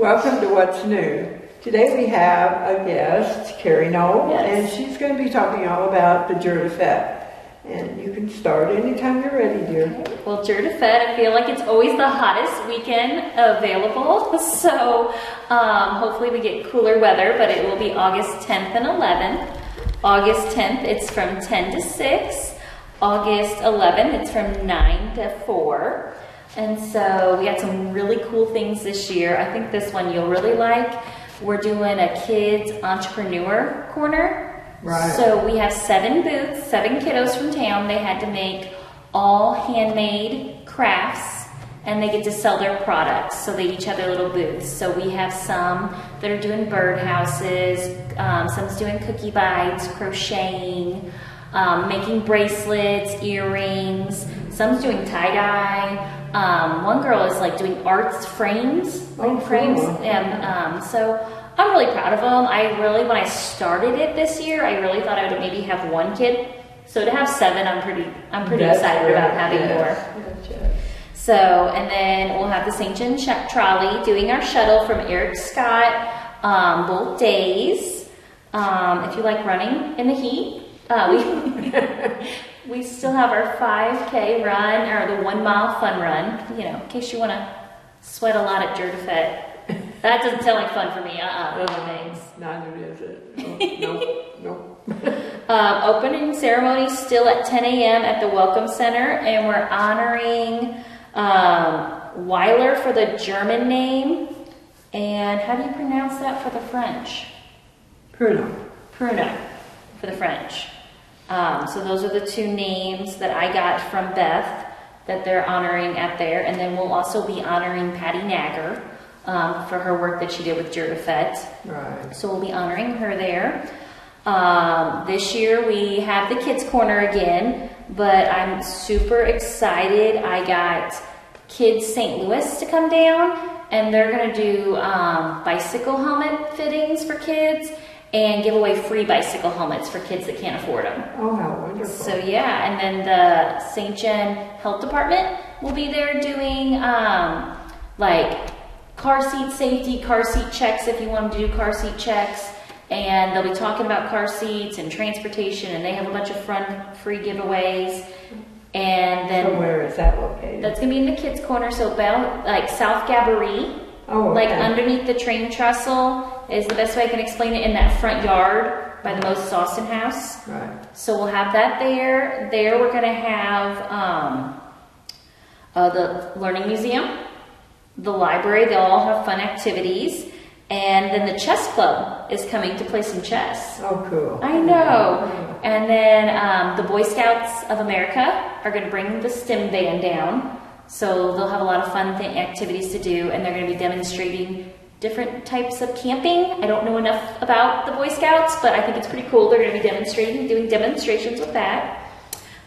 Welcome to What's New. Today we have a guest, Carrie Knoll, and she's going to be talking all about the Jeur Fete. And you can start anytime you're ready, dear. Okay. Well, Jeur Fete, I feel like it's always the hottest weekend available. So hopefully we get cooler weather, but it will be August 10th and 11th. August 10th, it's from 10 to 6. August 11th, it's from 9 to 4. And so we got some really cool things this year. I think this one you'll really like. We're doing a kids entrepreneur corner. Right. So we have 7 booths, 7 kiddos from town. They had to make all handmade crafts and they get to sell their products. So they each have their little booths. So we have some that are doing birdhouses, some's doing cookie bites, crocheting, making bracelets, earrings, some's doing tie-dye. One girl is like doing arts frames, frames, and so I'm really proud of them. When I started it this year, I really thought I would maybe have 1 kid. So to have 7, I'm pretty excited about having more. Gotcha. So, and then we'll have the St. John trolley doing our shuttle from Eric Scott both days. If you like running in the heat, we still have our 5K run, or the 1 mile fun run, in case you want to sweat a lot at Jeur Fete. That doesn't sound like fun for me. No thanks. Neither is it. Nope. Opening ceremony still at 10 a.m. at the Welcome Center, and we're honoring Weiler for the German name. And how do you pronounce that for the French? Pruno for the French. So those are the 2 names that I got from Beth that they're honoring at there. And then we'll also be honoring Patty Nagger for her work that she did with Jeur Fete. Right. So we'll be honoring her there. This year we have the Kids Corner again, but I'm super excited. I got Kids St. Louis to come down, and they're going to do bicycle helmet fittings for kids and give away free bicycle helmets for kids that can't afford them. Oh, how wonderful. So yeah, and then the St. John Health Department will be there doing like car seat safety, car seat checks if you want to do car seat checks. And they'll be talking about car seats and transportation, and they have a bunch of fun free giveaways. And then, so where is that located? That's going to be in the Kids Corner, so about like South Gabourey. Oh, okay. Like underneath the train trestle is the best way I can explain it, in that front yard by the Moses Austin house. Right. So we'll have that there. There we're going to have the Learning Museum, the library. They'll all have fun activities. And then the chess club is coming to play some chess. Oh, cool. I know. And then the Boy Scouts of America are going to bring the STEM band down. So they'll have a lot of fun activities to do, and they're going to be demonstrating different types of camping. I don't know enough about the Boy Scouts, but I think it's pretty cool. They're going to be doing demonstrations with that.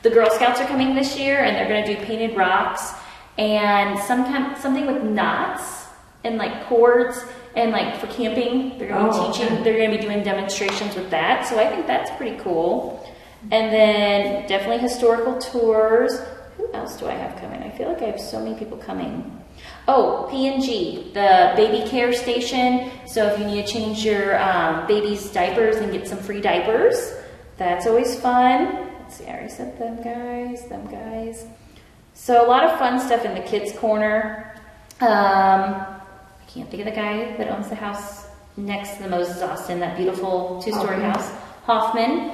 The Girl Scouts are coming this year, and they're going to do painted rocks and something with knots and like cords. And like for camping, they're going to be teaching, they're going to be doing demonstrations with that. So I think that's pretty cool. And then definitely historical tours. Who else do I have coming? I feel like I have so many people coming. Oh, P&G, the baby care station. So if you need to change your baby's diapers and get some free diapers, that's always fun. Let's see, I already said them guys. So a lot of fun stuff in the Kids Corner. Can't think of the guy that owns the house next to the Moses Austin, that beautiful 2-story house, Hoffman.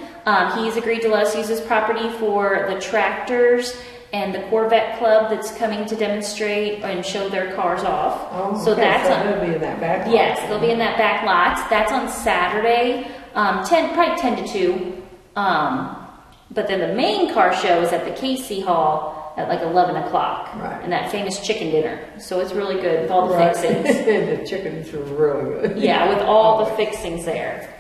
He's agreed to let us use his property for the tractors and the Corvette Club that's coming to demonstrate and show their cars off. Oh, so they'll be in that back lot. Yes, they'll be in that back lot. That's on Saturday, probably 10 to 2. But then the main car show is at the Casey Hall at like 11 o'clock. Right. And that famous chicken dinner. So it's really good with all the fixings. The chickens are really good. Yeah, with all the fixings there.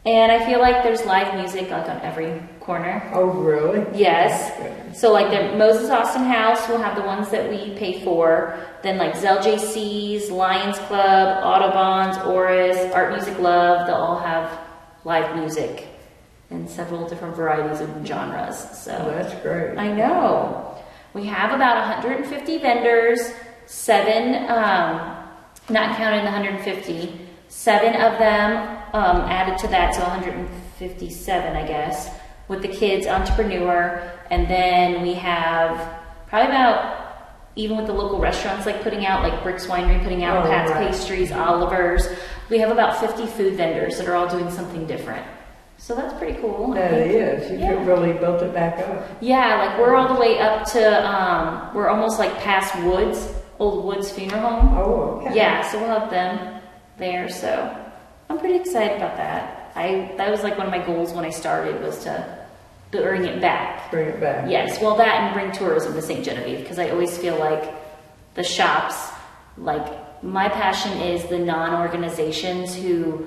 And I feel like there's live music like on every corner. Oh, really? Yes. So like the Moses Austin house will have the ones that we pay for. Then like Zell JC's, Lions Club, Autobahns, Oris, Art Music Love, they'll all have live music in several different varieties of genres. So that's great. I know. We have about 150 vendors, 7 not counting the 150. 7 of them added to that, so 157, I guess, with the kids entrepreneur. And then we have probably about, even with the local restaurants like putting out, like Brick's Winery putting out Pat's Pastries, Oliver's, we have about 50 food vendors that are all doing something different. So that's pretty cool. That is. You've really built it back up. Yeah, like we're all the way up to, we're almost like past Woods, Old Woods Funeral Home. Oh, okay. Yeah, so we'll have them there. So I'm pretty excited about that. That was like one of my goals when I started, was to bring it back. Bring it back. Yes, well that and bring tourism to St. Genevieve, because I always feel like the shops, like my passion is the non-organizations who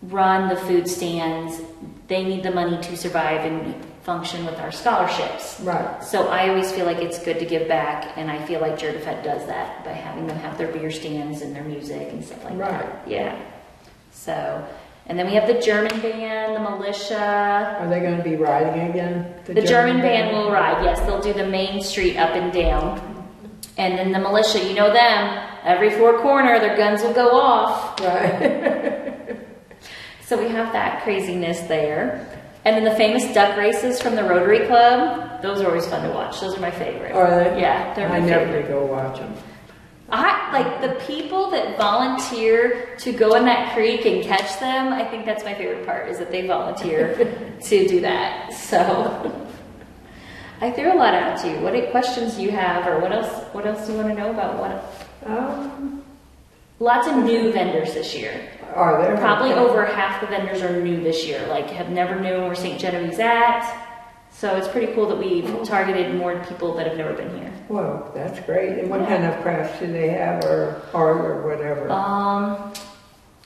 run the food stands. They need the money to survive and function with our scholarships. Right. So I always feel like it's good to give back, and I feel like Jeur does that by having them have their beer stands and their music and stuff like that. Yeah. So, and then we have the German band, the militia. Are they going to be riding again? The German band will ride, yes. They'll do the main street up and down. And then the militia, you know them, every 4 corner their guns will go off. Right. So we have that craziness there. And then the famous duck races from the Rotary Club, those are always fun to watch. Those are my favorite. Are they? Yeah, they're my favorite. I never go watch them. I like the people that volunteer to go in that creek and catch them. I think that's my favorite part, is that they volunteer to do that. So I threw a lot out to you. What questions do you have, or what else do you want to know about? Lots of new vendors this year. Are there? Probably over half the vendors are new this year, like have never known where St. Genevieve's at. So it's pretty cool that we've targeted more people that have never been here. Well, that's great. And what kind of crafts do they have, or art, or whatever?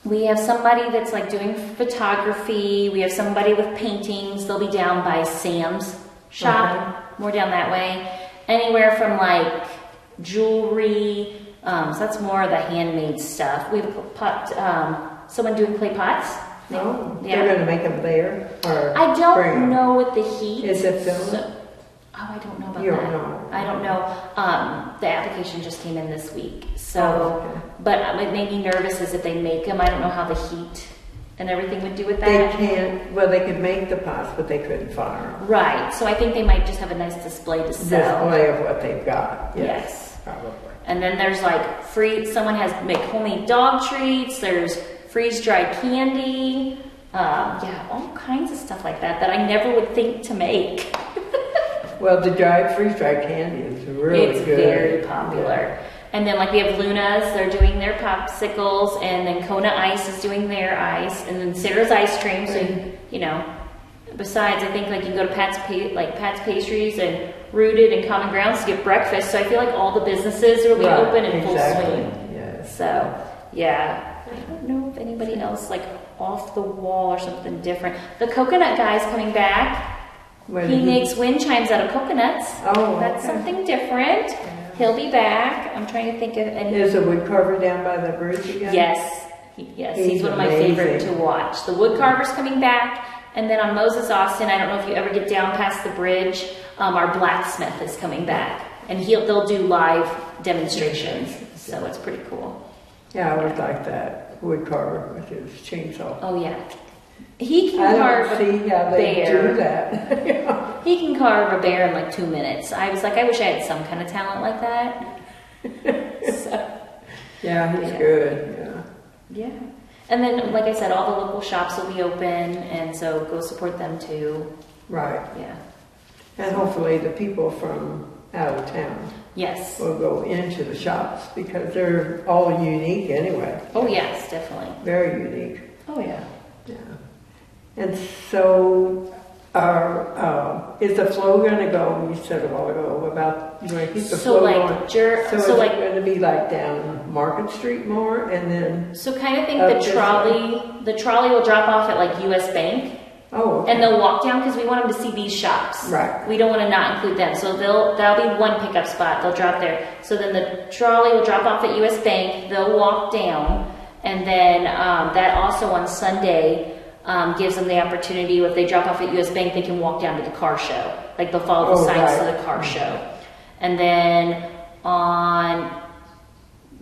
We have somebody that's like doing photography. We have somebody with paintings. They'll be down by Sam's shop, more down that way. Anywhere from like jewelry. So that's more of the handmade stuff. We've got someone doing clay pots. Oh, yeah. They're going to make them there? Or I don't know with the heat. Is it filmed? I don't know about you that. Don't know. I don't know. The application just came in this week. So, but what made me nervous is if they make them, I don't know how the heat and everything would do with that. They could make the pots, but they couldn't fire them. Right. So I think they might just have a nice display to sell. Display of what they've got. Yes. Probably. And then there's like someone has make homemade dog treats. There's freeze-dried candy. All kinds of stuff like that I never would think to make. Well, the freeze-dried candy is really good. It's very popular. Yeah. And then like we have Luna's, they're doing their popsicles, and then Kona Ice is doing their ice, and then Sarah's ice cream. So you know, besides, I think like you go to Pat's Pastries and Rooted and Common Grounds to get breakfast. So I feel like all the businesses will be open in full swing. Yes. So yeah, I don't know if anybody else like off the wall or something different. The coconut guy's coming back. He makes wind chimes out of coconuts. Oh, that's something different. Yeah. He'll be back. I'm trying to think of any. There's a wood carver down by the bridge again. Yes, he's one of my favorite to watch. The wood carver's coming back. And then on Moses Austin, I don't know if you ever get down past the bridge, our blacksmith is coming back. And they'll do live demonstrations. So it's pretty cool. Yeah, I would like that wood carver with his chainsaw. Oh, yeah. He can carve a bear. Do that. Yeah. He can carve a bear in like 2 minutes. I was like, I wish I had some kind of talent like that. Yeah, he's good. Yeah. And then, like I said, all the local shops will be open, and so go support them too. Right. Yeah. And hopefully the people from out of town will go into the shops, because they're all unique anyway. Oh, yes, definitely. Very unique. Oh, yeah. Yeah. And so, is the flow going to go, you said a while ago, about, you want to keep the flow going? So is it going to be like down Market Street more, and then... So kind of think the trolley will drop off at like US Bank. Oh, okay. And they'll walk down, because we want them to see these shops. Right. We don't want to not include them. So that'll be one pickup spot. They'll drop there. So then the trolley will drop off at US Bank. They'll walk down. And then that also on Sunday gives them the opportunity, if they drop off at US Bank, they can walk down to the car show. Like they'll follow the signs to the car show. And then on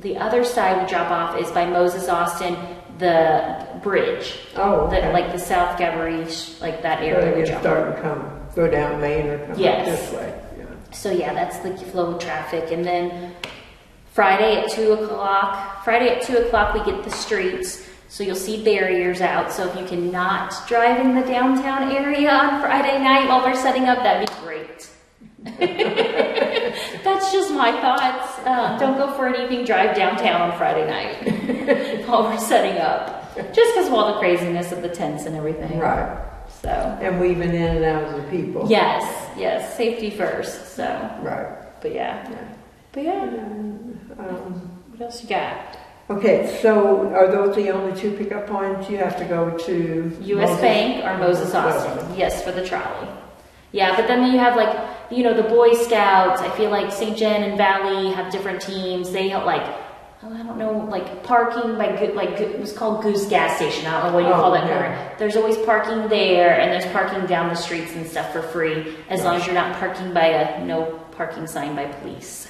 the other side we drop off is by Moses Austin, the bridge. Oh, okay. Like the South Gabbery, like that area. So they can start to go down Main or come up this way. Yeah. So yeah, that's the flow of traffic. And then Friday at 2 o'clock we get the streets. So you'll see barriers out. So if you cannot drive in the downtown area on Friday night while we're setting up, that'd be great. That's just my thoughts. Don't go for an evening drive downtown on Friday night while we're setting up. Just because of all the craziness of the tents and everything. Right. So. And weaving in and out of the people. Yes. Safety first. So. Right. But yeah. What else you got? Okay, so are those the only two pickup points? You have to go to U.S. Bank or Moses Austin. Yes, for the trolley. Yeah, but then you have the Boy Scouts. I feel like St. John and Valley have different teams. They have parking by it was called Goose Gas Station. I don't know what you call that. Yeah. There's always parking there, and there's parking down the streets and stuff for free, as long as you're not parking by a no parking sign by police.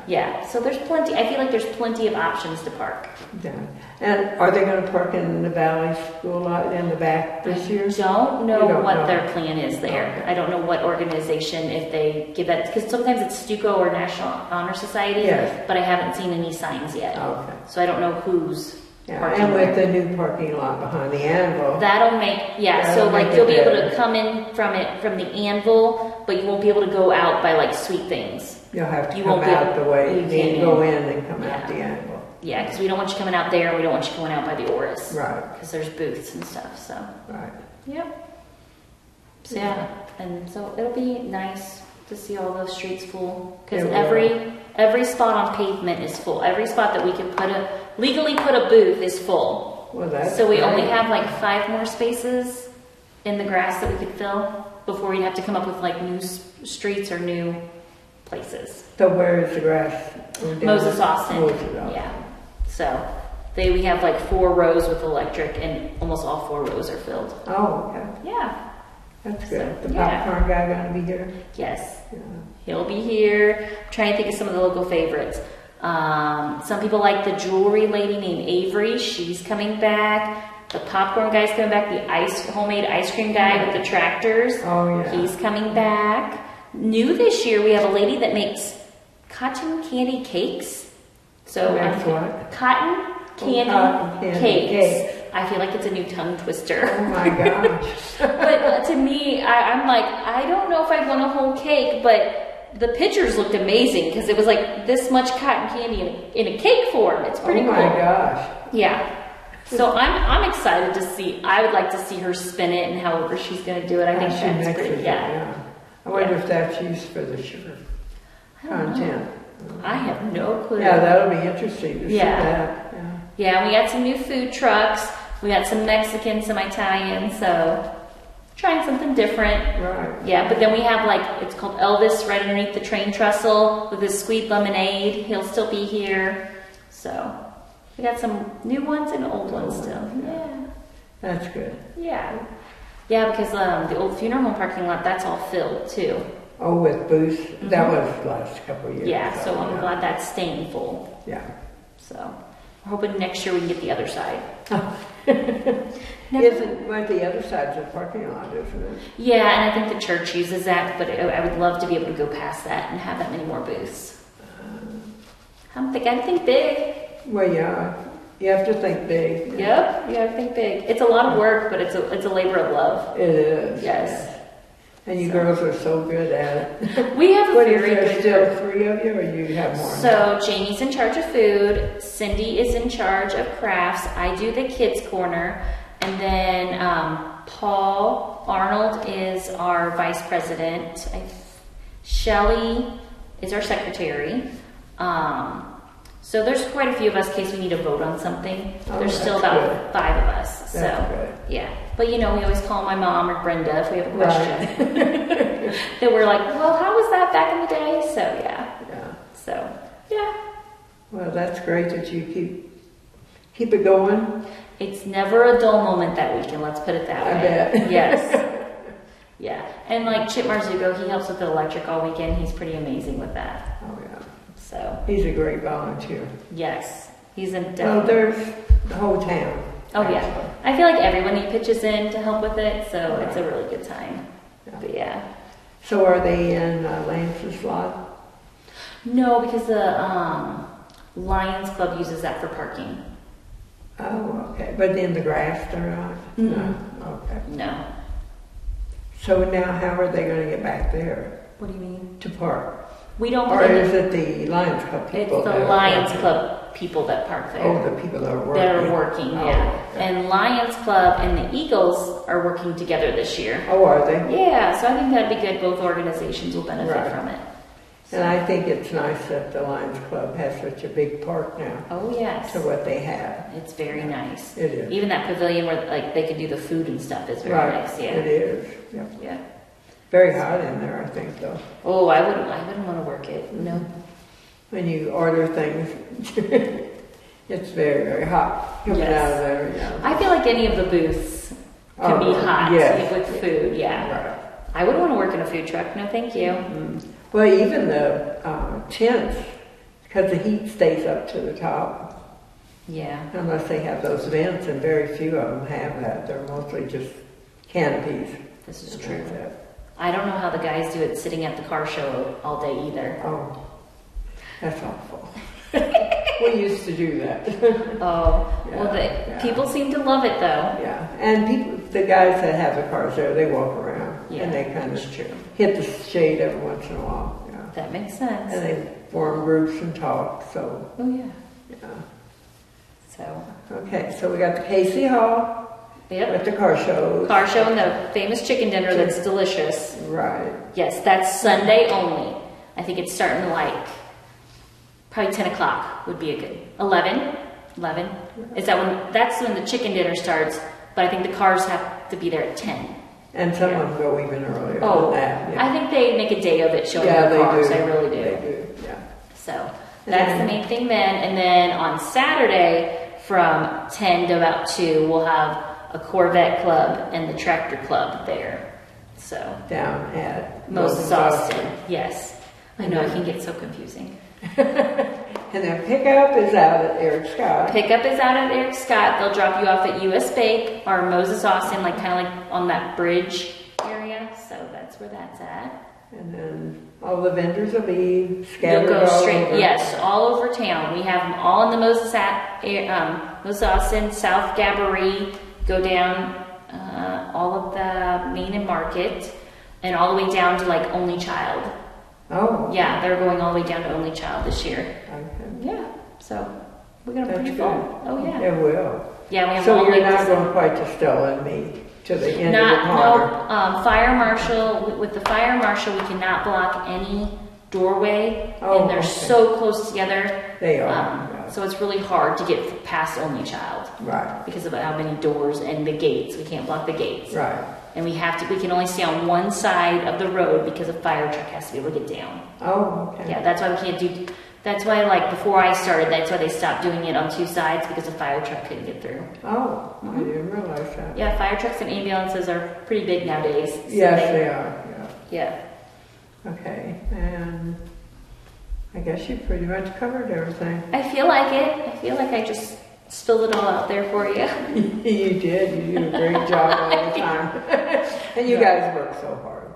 Yeah. So there's plenty. I feel like there's plenty of options to park. Yeah. And are they going to park in the Valley School lot in the back this year? I don't know what their plan is there. Okay. I don't know what organization, if they give that, because sometimes it's Stuco or National Honor Society. Yes. But I haven't seen any signs yet. Okay. So I don't know who's. And with the new parking lot behind the Anvil. That'll make, you'll be able to come in from the Anvil, but you won't be able to go out by Sweet Things. You'll have to come out the way you can go in and come out the Anvil. Yeah, because we don't want you coming out there, and we don't want you going out by the Oris. Right. Because there's booths and stuff, so. Right. Yep. So and so it'll be nice to see all those streets full, because every spot on pavement is full. Every spot that we can legally put a booth is full. Well, that's so we only have 5 more spaces in the grass that we could fill before we'd have to come up with new streets or new places. So where is the grass? Moses Austin. Yeah. So we have 4 rows with electric, and almost all 4 rows are filled. Oh, okay. Yeah. That's good. The popcorn guy going to be here? Yes. Yeah. He'll be here. I'm trying to think of some of the local favorites. Some people like the jewelry lady named Avery. She's coming back. The popcorn guy's coming back. The homemade ice cream guy with the tractors. Oh, yeah. He's coming back. New this year, we have a lady that makes cotton candy cakes. So what? Cotton candy cakes. I feel like it's a new tongue twister. Oh my gosh. But to me, I'm I don't know if I'd want a whole cake, but the pictures looked amazing because it was this much cotton candy in a cake form. It's pretty cool. Oh my gosh. Yeah. So I'm excited to see. I would like to see her spin it and however she's going to do it. I think that's pretty. Yeah. I wonder if that's used for the sugar content. I have no clue. Yeah, that'll be interesting to see that. Yeah, we got some new food trucks. We got some Mexican, some Italian, so trying something different. Right. Yeah, but then we have it's called Elvis right underneath the train trestle with his sweet lemonade. He'll still be here. So we got some new ones and old ones still. Yeah. That's good. Yeah. Yeah, because the old funeral home parking lot, that's all filled too. Oh, with booths? Mm-hmm. That was the last couple of years. Yeah, so I'm glad that's staying full. Yeah. So we're hoping next year we can get the other side. The other side's a parking lot, isn't it? Yeah, and I think the church uses that, but I would love to be able to go past that and have that many more booths. I think big. Well, yeah. You have to think big. Yep, you have to think big. It's a lot of work, but it's a labor of love. It is. Yes. And you girls are so good at it. We have a very good still 3 of you, or you have more? So Jamie's in charge of food. Cindy is in charge of crafts. I do the kids corner, and then Paul Arnold is our vice president. Shelly is our secretary. So there's quite a few of us in case we need to vote on something. There's still about 5 of us. So yeah. But we always call my mom or Brenda if we have a question. Right. Then we're well, how was that back in the day? So yeah. So yeah. Well, that's great that you keep it going. It's never a dull moment that weekend, let's put it that way. I bet. Yes. Yeah. And Chip Marzuko, he helps with the electric all weekend. He's pretty amazing with that. Oh yeah. So He's a great volunteer. Yes, he's a Well, there's the whole town. Oh, actually. Yeah. I feel like everyone pitches in to help with it, so it's a really good time. Yeah. But yeah. So are they in Lance's lot? No, because the Lions Club uses that for parking. Oh, okay. But in the grass they're not? Mm-hmm. No. Okay. No. So now how are they going to get back there? What do you mean? To park? We don't. Or is it the Lions Club people? It's the Lions Club people that park there. Oh, the people that are working. That are working, yeah. Okay. And Lions Club and the Eagles are working together this year. Oh, are they? Yeah, so I think that'd be good. Both organizations will benefit from it. So. And I think it's nice that the Lions Club has such a big park now. Oh, yes. To what they have. It's very nice. It is. Even that pavilion where they could do the food and stuff is very nice. Yeah. It is. Yep. Yeah. Very hot in there, I think, though. Oh, I wouldn't want to work it. No. When you order things, it's very, very hot coming out of there. Yeah. I feel like any of the booths can be hot with food. Yeah. Right. I wouldn't want to work in a food truck. No, thank you. Mm-hmm. Well, even the tents, because the heat stays up to the top. Yeah. Unless they have those vents, and very few of them have that. They're mostly just canopies. This is true. I don't know how the guys do it sitting at the car show all day either. Oh, that's awful. We used to do that. People seem to love it though. Yeah, and the guys that have the cars there, they walk around and they kind of hit the shade every once in a while. Yeah. That makes sense. And they form groups and talk. So. Oh yeah. Yeah. So. Okay, so we got the Casey Hall. Yep. With the car show. Car show and the famous chicken dinner that's delicious. Right. Yes, that's Sunday only. I think it's starting probably 10 o'clock would be a good. 11? Is that's when the chicken dinner starts, but I think the cars have to be there at 10. And some of them go even earlier than that. Yeah. I think they make a day of it showing their cars. They really do. They do, yeah. So that's the main thing then. And then on Saturday from 10 to about 2, we'll have a Corvette Club and the Tractor Club there. So down at Moses Austin. Yes. I know, it can get so confusing. And then pickup is out at Eric Scott. They'll drop you off at US Bank or Moses Austin, kind of like on that bridge area. So that's where that's at. And then all the vendors will be scattered You'll go straight, over. Yes, all over town. We have them all in the Moses Austin, South Gabourey. Go down all of the Main and Market and all the way down to Only Child. Oh. Yeah, they're going all the way down to Only Child this year. Okay. Yeah, so we're going to pretty full. Oh, yeah. It will. Yeah, we have so you're not going quite to Stella and me to the end of the corner? No, fire marshal, with the fire marshal, we cannot block any doorway, and they're so close together. They are. So it's really hard to get past Only Child. Right. Because of how many doors and the gates. We can't block the gates. Right. And we can only stay on one side of the road because a fire truck has to be able to get down. Oh, okay. Yeah, that's why we can't do, that's why before I started, that's why they stopped doing it on two sides because a fire truck couldn't get through. Oh, I didn't realize that. Yeah, fire trucks and ambulances are pretty big nowadays. So yes, they are. Yeah. Okay, and I guess you pretty much covered everything. I feel like it. I feel like I just spilled it all out there for you. You did. You do a great job all the time. And you guys work so hard.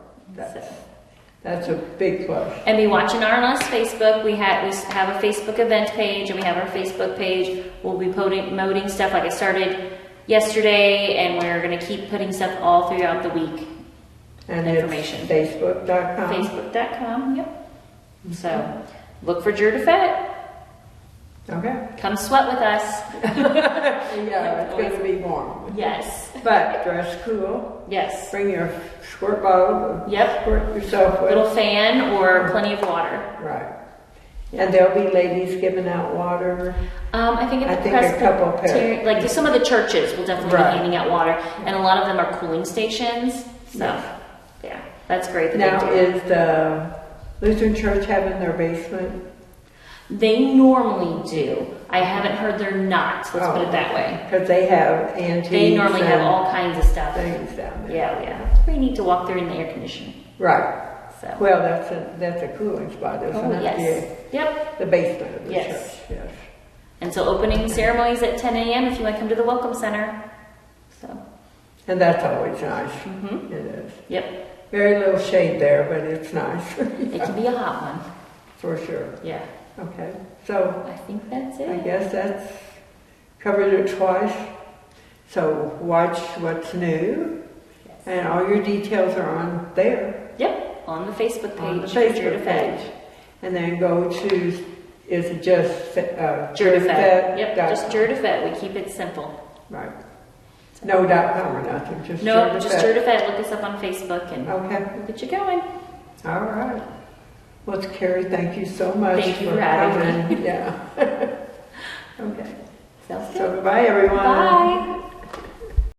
That's a big plus. And be watching on us Facebook. We have a Facebook event page, and we have our Facebook page. We'll be promoting stuff like I started yesterday, and we're going to keep putting stuff all throughout the week. And information. It's Facebook.com. Facebook.com. Yep. So look for Jeur to Fete. Okay. Come sweat with us. Yeah, it's going to be warm. Yes. But dress cool. Yes. Bring your squirt bottle. Yep. Squirt yourself with. Little fan or plenty of water. Right. Yeah. And there'll be ladies giving out water. I think a couple pairs. Some of the churches will definitely be handing out water, and a lot of them are cooling stations. So, yeah, that's great. Now, is the Lutheran Church having their basement? They normally do. I haven't heard they're not. Let's put it that way. Because they have antiques. They normally have all kinds of stuff. Things down there. Yeah. It's pretty neat to walk through in the air conditioning. Right. So. Well, that's a cooling spot, isn't it? Yes. Yeah. Yep. The basement of the Yes. church. Yes. And so opening ceremonies at 10 a.m. if you want to come to the Welcome Center. So. And that's always nice. Mm-hmm. It is. Yep. Very little shade there, but it's nice. It can be a hot one. For sure. Yeah. Okay. So I think that's it. I guess that's covered it twice. So watch what's new. Yes. And all your details are on there. Yep. On the Facebook page. On the Facebook page. And then go to, is it just Jeur Fete? Yep, just Jeur Fete. We keep it simple. Right. No .com or nothing. Just no, just Jeur Fete. Look us up on Facebook and okay. We'll get you going. All right. Well, Carrie, thank you so much for having me. Yeah. Okay. Sounds good. So goodbye, everyone. Bye.